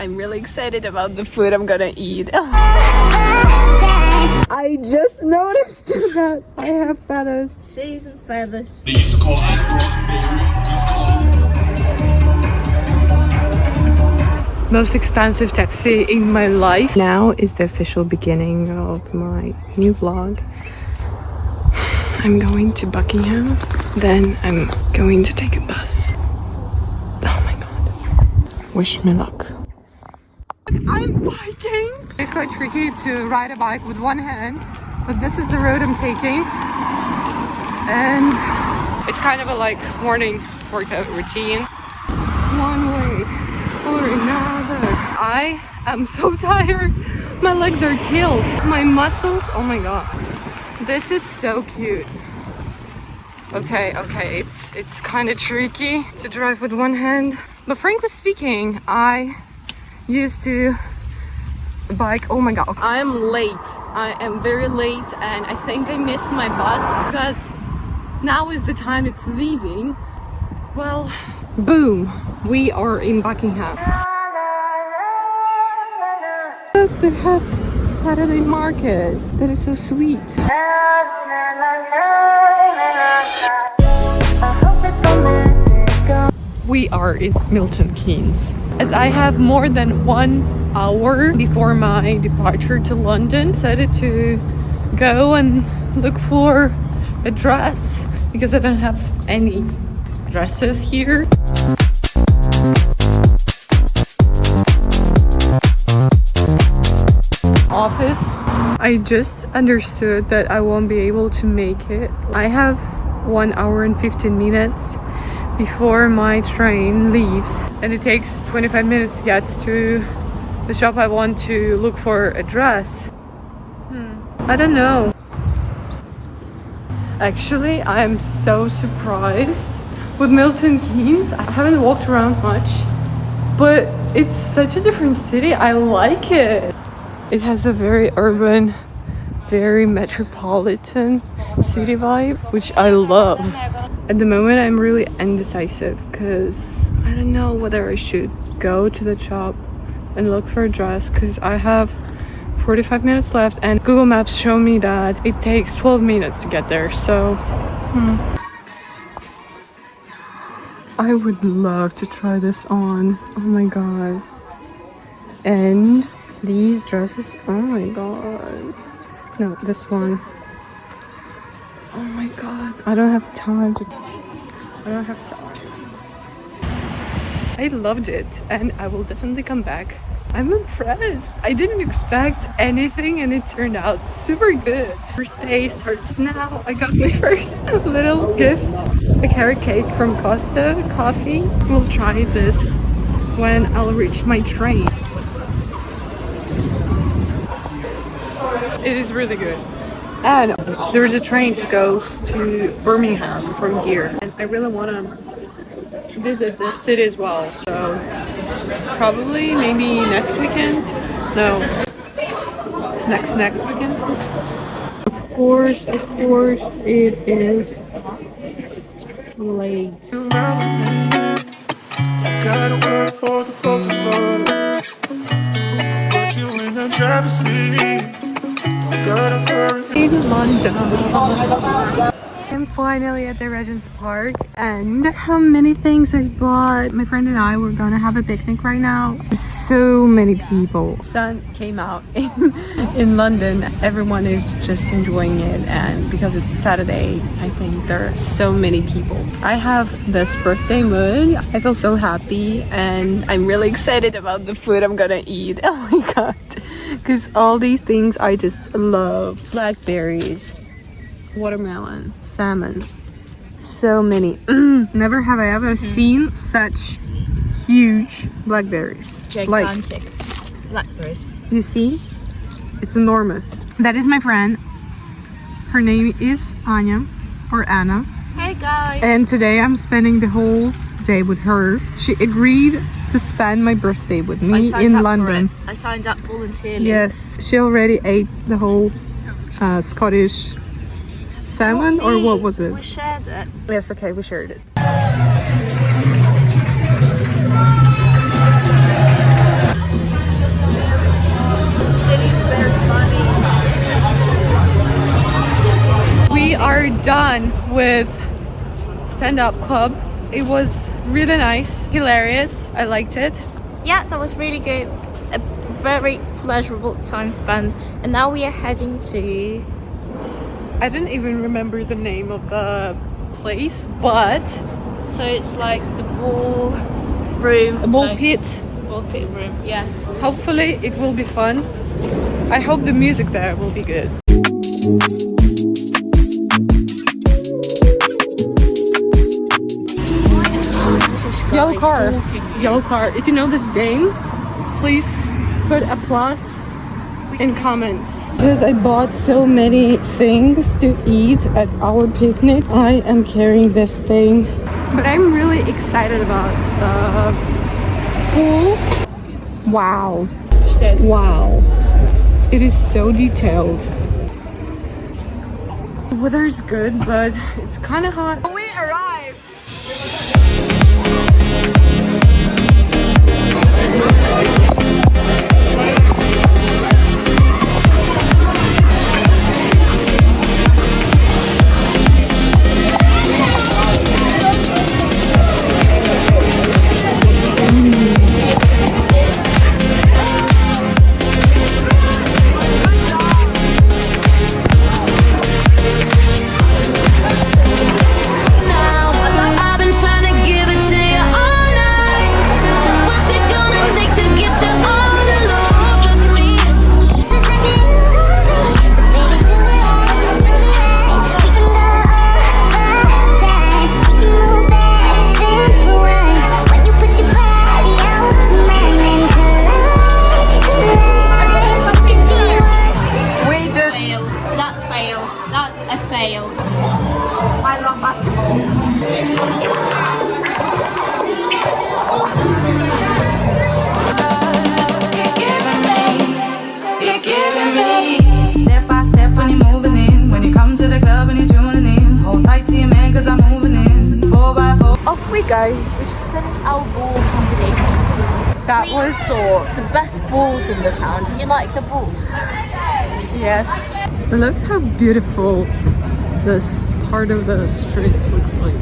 I'm really excited about the food I'm gonna eat. I just noticed that I have feathers. Shades and feathers. Most expensive taxi in my life. Now is the official beginning of my new vlog. I'm going to Buckingham, then I'm going to take a bus. Oh my god. Wish me luck. I'm biking. It's quite tricky to ride a bike with one hand, but this is the road I'm taking. And it's kind of a like morning workout routine. One way or another. I am so tired. My legs are killed. My muscles, oh my god. This is so cute. Okay, it's kind of tricky to drive with one hand. But frankly speaking, I used to bike. Oh my god. I'm late. I am very late and I think I missed my bus because now is the time it's leaving. Well, boom. We are in Buckingham. Look, they have Saturday market. That is so sweet. We are in Milton Keynes. As I have more than 1 hour before my departure to London, decided to go and look for a dress because I don't have any dresses here. Office. I just understood that I won't be able to make it. I have 1 hour and 15 minutes before my train leaves, and it takes 25 minutes to get to the shop I want to look for a dress. I don't know. Actually, I'm so surprised with Milton Keynes. I haven't walked around much, but it's such a different city. I like it. It has a very urban, very metropolitan city vibe, which I love. At the moment, I'm really indecisive because I don't know whether I should go to the shop and look for a dress because I have 45 minutes left and Google Maps show me that it takes 12 minutes to get there. So, I would love to try this on. Oh my god. And these dresses, oh my god. No, this one. Oh my god. I don't have time. I loved it and I will definitely come back. I'm impressed. I didn't expect anything and it turned out super good. Birthday starts now. I got my first little gift. A carrot cake from Costa Coffee. We'll try this when I'll reach my train. It is really good. And there is a train to go to Birmingham from here. And I really want to visit this city as well. So probably maybe next weekend. No. Next weekend. Of course, it is late. Gotta work for the both of us. Put you in the driver's seat. In London. I'm finally at the Regent's Park and how many things I bought. My friend and I were gonna have a picnic right now. There's so many people. Sun came out in London. Everyone is just enjoying it, and because it's Saturday, I think there are so many people. I have this birthday mood. I feel so happy and I'm really excited about the food I'm gonna eat. Oh my god. Because all these things I just love. Blackberries, watermelon, salmon, so many. Never have I ever seen such huge blackberries. Gigantic blackberries. You see? It's enormous. That is my friend. Her name is Anya or Anna. Hey guys. And today I'm spending the whole day with her. She agreed to spend my birthday with me in London. I signed up voluntarily. Yes, she already ate the whole Scottish salmon, or what was it? We shared it. Yes, okay, we shared it. fun with stand-up club. It was really nice, hilarious. I liked it. Yeah, that was really good. A very pleasurable time spent. And now we are heading to... I didn't even remember the name of the place, but So it's like the ball room. a ball pit. Ball pit room, yeah. Hopefully it will be fun. I hope the music there will be good. Yellow car. Yellow car. If you know this game, please put applause in comments. Because I bought so many things to eat at our picnic, I am carrying this thing. But I'm really excited about the pool. Wow. Wow. It is so detailed. The weather is good, but it's kind of hot. We arrived! Off we go. We just finished our ball party. We saw the best balls in the town. Do you like the balls? Yes. Look how beautiful this part of the street looks like.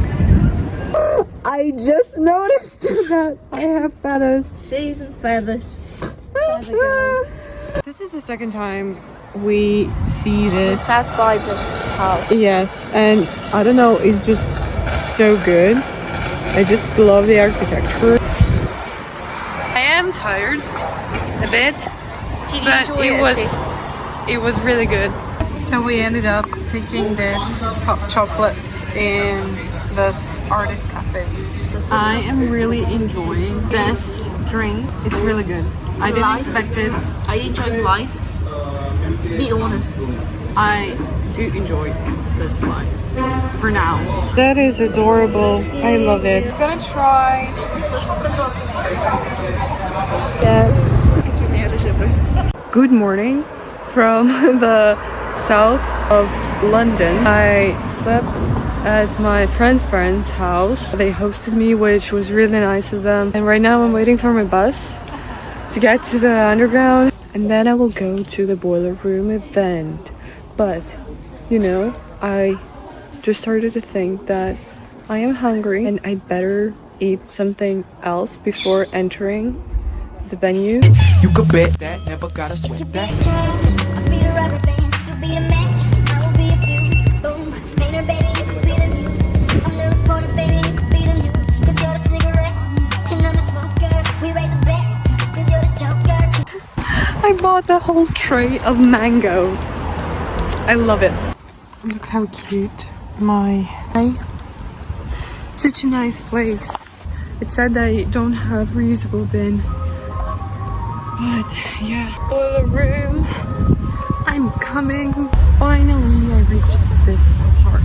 I just noticed that I have feathers. Shoes and feathers. This is the second time we see this. Pass by this house. Yes, and I don't know, it's just so good. I just love the architecture. I am tired a bit, but it was really good. So we ended up taking this hot chocolates in this artist cafe. I am really enjoying this drink. It's really good. I didn't expect it. Are you enjoying life? Be honest. I do enjoy this life for now. That is adorable. I love it. I'm gonna try. Yeah. Good morning from the south of London. I slept at my friend's house. They hosted me, which was really nice of them. And right now I'm waiting for my bus to get to the underground, and then I will go to the boiler room event. But you know, I just started to think that I am hungry and I better eat something else before entering the venue. You could bet that, never gotta sweat that. I'll be the rubber band, you'll be the match, I will be a fuse. Boom, painter baby, you could be the muse. I'm the reporter baby, you could be the news. Cause you're the cigarette, and I'm the smoker. We raise the bet, cause you're the joker. I bought the whole tray of mango. I love it. Look how cute such a nice place. It said they don't have reusable bin, but yeah. Boiler room. I'm coming. Finally, I reached this park.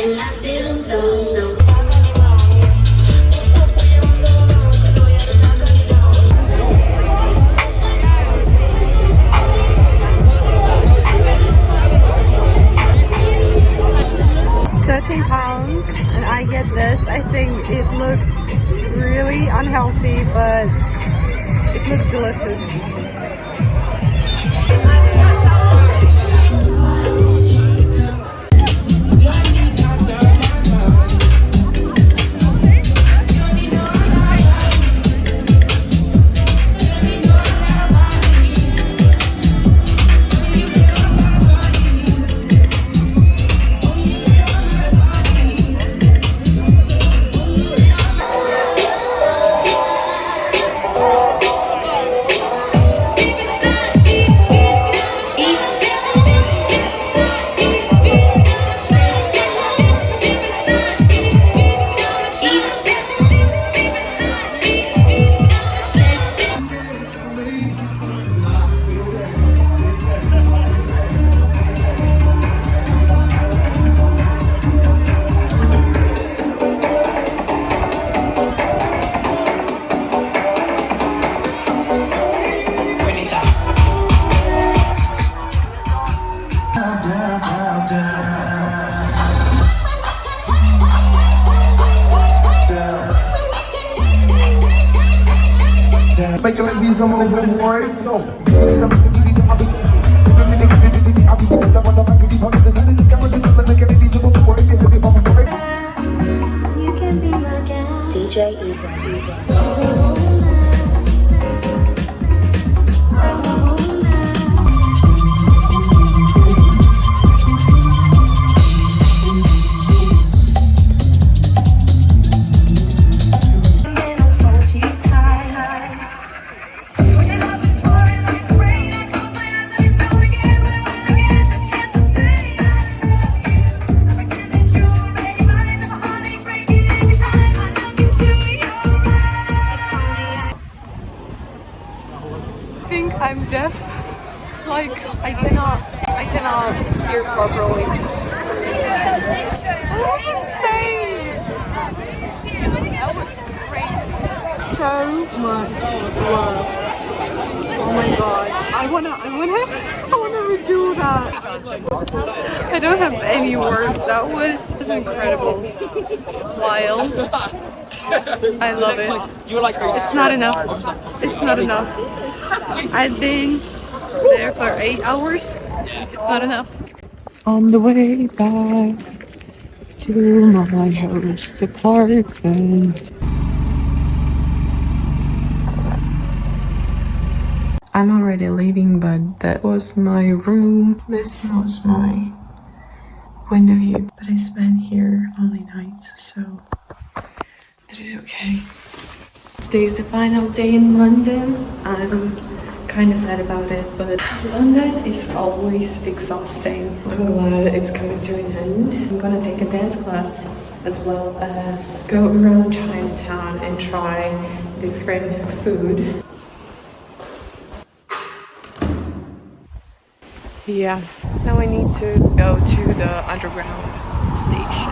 I still don't know. 13 pounds and I get this. I think it looks really unhealthy, but it looks delicious. Make like these some of them for it. DJ Easy. I think I'm deaf. Like I cannot hear properly. That was insane. That was crazy. So much love. Oh my god. I wanna redo that. I don't have any words. That was incredible. Wild. I love it. It's not enough. It's not enough. I've been there for 8 hours. It's not enough. On the way back to my host's apartment. I'm already leaving, but that was my room. This was my window view. But I spent here only nights, so that is okay. Today is the final day in London. I'm kind of sad about it, but London is always exhausting. I'm glad it's coming to an end. I'm gonna take a dance class as well as go around Chinatown and try different food. Yeah, now I need to go to the underground station.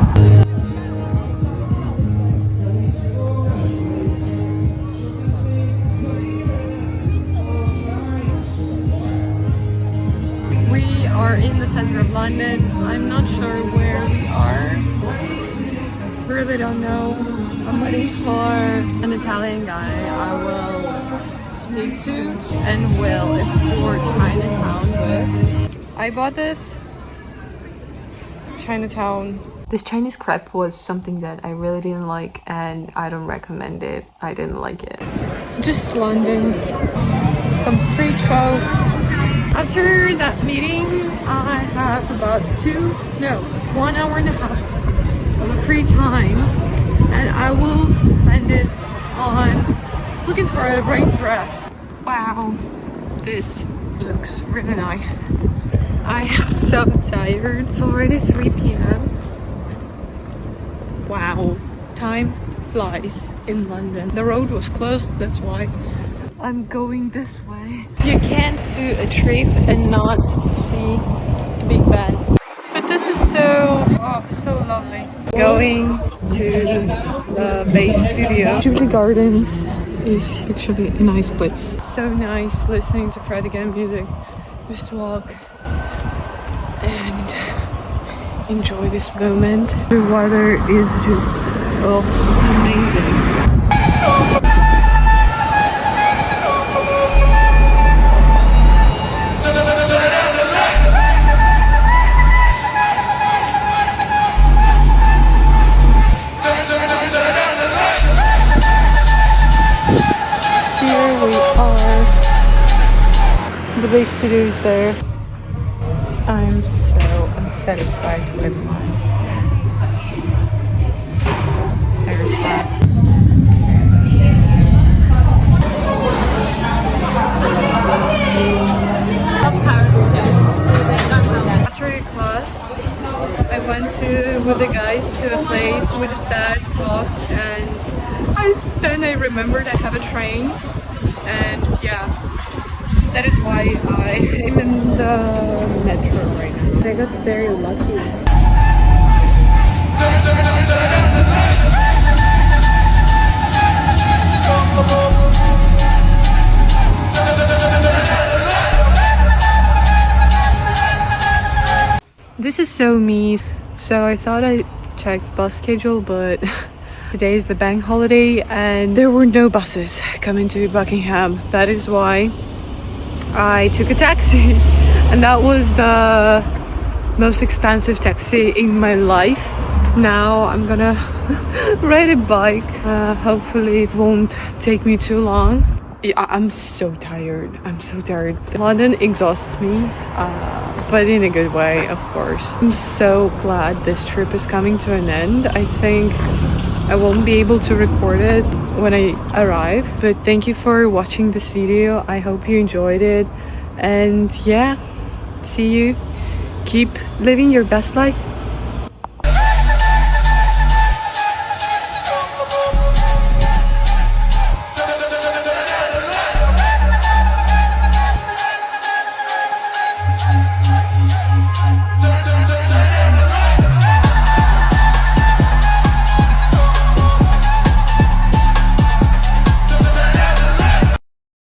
We are in the center of London. I'm not sure where we are. Really don't know. I'm waiting for an Italian guy I will speak to and will explore Chinatown with. I bought this Chinatown. This Chinese crepe was something that I really didn't like and I don't recommend it. I didn't like it. just London, some street shows. After that meeting, I have about 1 hour and a half of free time, and I will spend it on looking for a rain dress. Wow, this looks really nice. I am so tired. It's already 3 p.m. Wow, time flies in London. The road was closed, that's why I'm going this way. You can't do a trip and not see Big Ben. But this is so lovely. Going to the BDAY studio. Jubilee Gardens is actually a nice place. So nice listening to Fred again music. Just walk and enjoy this moment. The weather is just amazing. Here we are. The big studio is there. I'm so unsatisfied with my hairstyle. After your class, I went with the guys to a place. We just sat, talked, and then I remembered I have a train, and yeah, that is why I am in the metro right now. I got very lucky. This is so me. So I thought I checked bus schedule, but today is the bank holiday and there were no buses coming to Buckingham. That is why I took a taxi, and that was the most expensive taxi in my life. Now I'm gonna ride a bike. Hopefully it won't take me too long. I'm so tired. I'm so tired. London exhausts me, but in a good way, of course. I'm so glad this trip is coming to an end. I think I won't be able to record it when I arrive, but thank you for watching this video. I hope you enjoyed it, and yeah, see you. Keep living your best life.